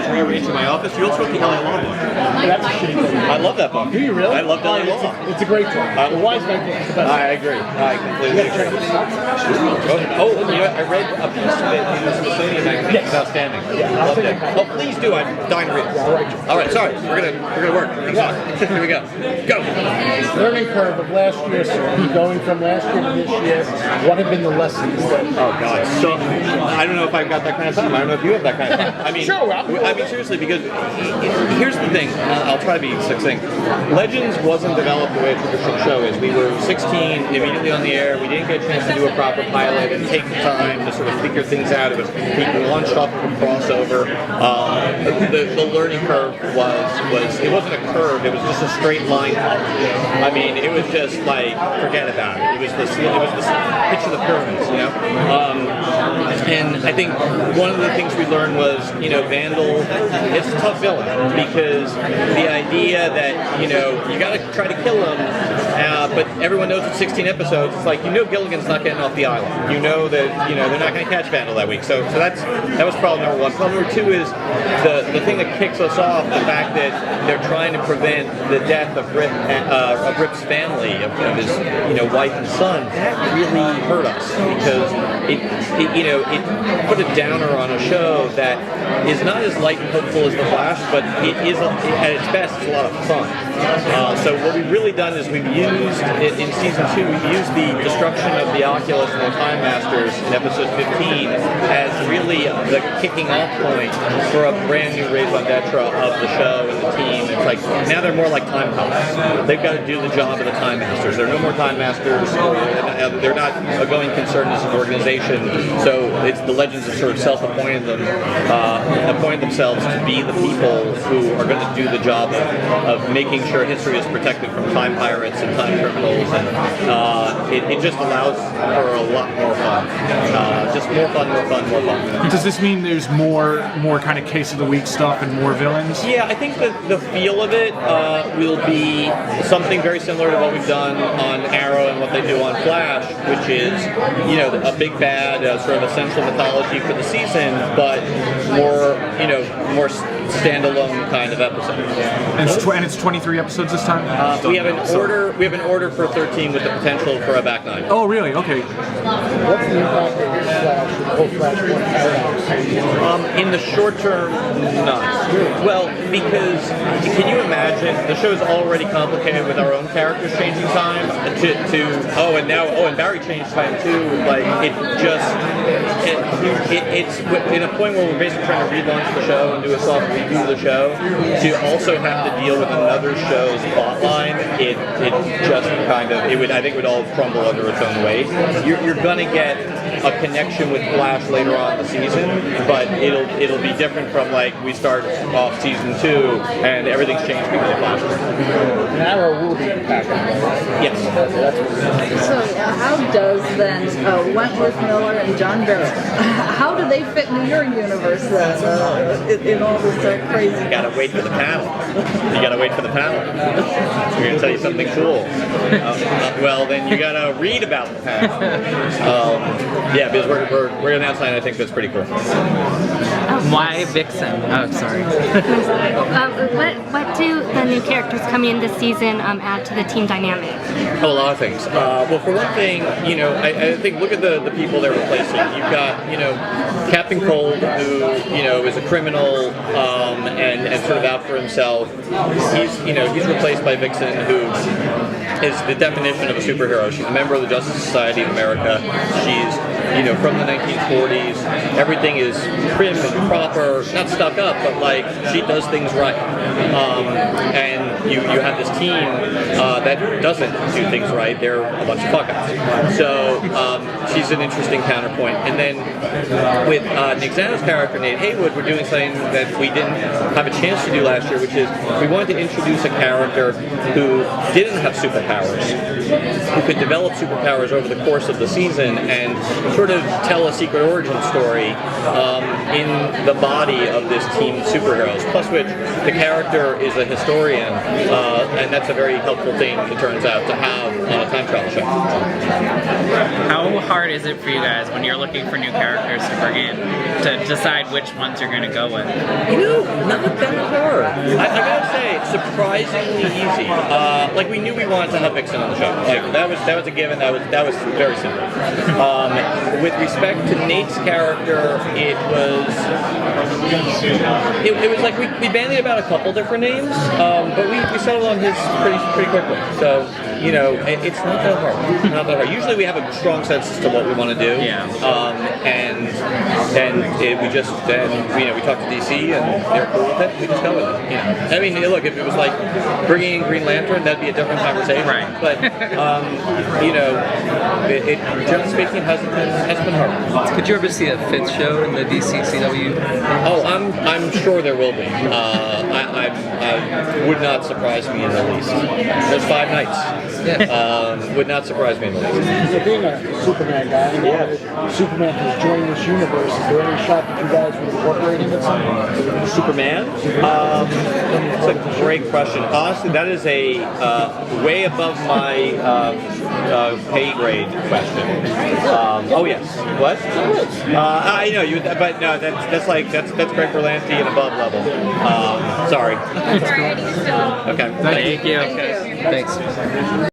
Legends whenever you into my office. You also wrote the LA Law book. That's a shitty book. I love that book. Do you really? I love LA Law. It's a great book. The Wise Guy book is the best. I agree. I completely agree. Oh, you know, I read a piece of it in the Smithsonian magazine. It's outstanding. Loved it. Oh, please do. I'm dying to read it. All right, sorry. We're gonna work. Here we go. Go. Learning curve of last year, going from last year to this year. What have been the lessons? Oh God, so I don't know if I've got that kind of time. I don't know if you have that kind of time. I mean, sure. I mean seriously, because here's the thing. I'll try to be succinct. Legends wasn't developed the way a traditional show is. We were 16, immediately on the air. We didn't get a chance to do a proper pilot and take the time to sort of figure things out. It was we launched off of a crossover. The learning curve was it wasn't a curve. It was just a straight line up. I mean, it was just like forget about it. It was the pitch of the pyramids, you know. And I think one of the things we learned was, you know, Vandal, it's a tough villain because the idea that, you know, you got to try to kill him, but everyone knows it's 16 episodes. It's like, you know, Gilligan's not getting off the island. You know that, you know, they're not going to catch Vandal that week. So that was problem number one. Problem number two is the thing that kicks us off, the fact that they're trying to prevent the death of Rip's family, of his, you know, wife and son. That really hurt us because it put a downer on a show that is not as light and hopeful as The Flash, but it is at its best. It's a lot of fun. So what we've really done is we've used it in season 2. We've used the destruction of the Oculus and the Time Masters in episode 15 as really the kicking off point for a brand new raison d'etre of the show and the team. It's like now they're more like Time Palace. They've got to do the job of the Time Masters. There are no more Time Masters. They're not a going concern as an organization. So it's the Legends have sort of self-appointed themselves to be the people who are going to do the job of making sure history is protected from time pirates and time criminals, and it just allows for a lot more fun. Just more fun. Does this mean there's more kind of case of the week stuff and more villains? Yeah, I think the feel of it will be something very similar to what we've done on Arrow and what they do on Flash, which is, you know, a big bad sort of essential mythology for the season, but more standalone kind of episode. And it's 23 episodes this time. We have an order for 13 with the potential for a back 9. Oh, really? Okay. What's the impact of this Flash, the whole Flashpoint paradox? In the short term, none. Well, because can you imagine the show's already complicated with our own characters changing time and Barry changed time too. Like it's in a point where we're basically trying to relaunch the show and do a soft review of the show. To also have to deal with another show's plot line, it just kind of I think it would all crumble under its own weight. You're gonna get a connection with Flash later on in the season, but it'll be different from like we start off season 2 and everything's changed because of Flash. And Arrow will be back. Yes. So how does then Wentworth Miller and John Barrett, how do they fit into your universe then in all this crazy? You gotta wait for the panel. We're gonna tell you something cool. Well, then you gotta read about the panel. Yeah, because we're gonna announce something I think that's pretty cool. Why Vixen? Oh, sorry. What do the new characters coming in this season add to the team dynamic? Oh, a lot of things. Well, for one thing, you know, I think look at the people they're replacing. You've got, you know, Captain Cold, who, you know, is a criminal and sort of out for himself. He's replaced by Vixen, who is the definition of a superhero. She's a member of the Justice Society of America. She's, you know, from the 1940s. Everything is prim and proper, not stuck up, but like she does things right. And you have this team that doesn't do things right. They're a bunch of fuck-ups. So she's an interesting counterpoint. And then with Nick Zano's character, Nate Haywood, we're doing something that we didn't have a chance to do last year, which is we wanted to introduce a character who didn't have superpowers, who could develop superpowers over the course of the season and sort of tell a secret origin story in the body of this team of superheroes, plus which the character is a historian, and that's a very helpful thing, it turns out, to have time travel show. How hard is it for you guys when you're looking for new characters to bring in to decide which ones you're going to go with? You know, not that hard. I gotta say, surprisingly easy. Like we knew we wanted to have Vixen on the show. Like that was a given. That was very simple. With respect to Nate's character, it was like we bandied about a couple different names, but we settled on his pretty quickly. So you know, it's not that hard. Not that hard. Usually we have a strong sense as to what we want to do. Yeah. And we talked to DC and they're cool with it. We just go with it. You know, I mean, look, if it was like bringing in Green Lantern, that'd be a different conversation. Right. But you know, it generally speaking hasn't been hard. Could you ever see a fifth show in the DCCW? Oh, I'm sure there will be. I would not surprise me in the least. There's 5 nights. Would not surprise me in the least. So being a Superman guy, and Superman has joined this universe, is there any shot that you guys would incorporate him in something? Superman? That's a great question. Honestly, that is a way above my pay grade question. Oh yes. What? I know you, but no, that's Greg Berlanti and above level. Sorry. Okay. Thank you. Okay. Thanks.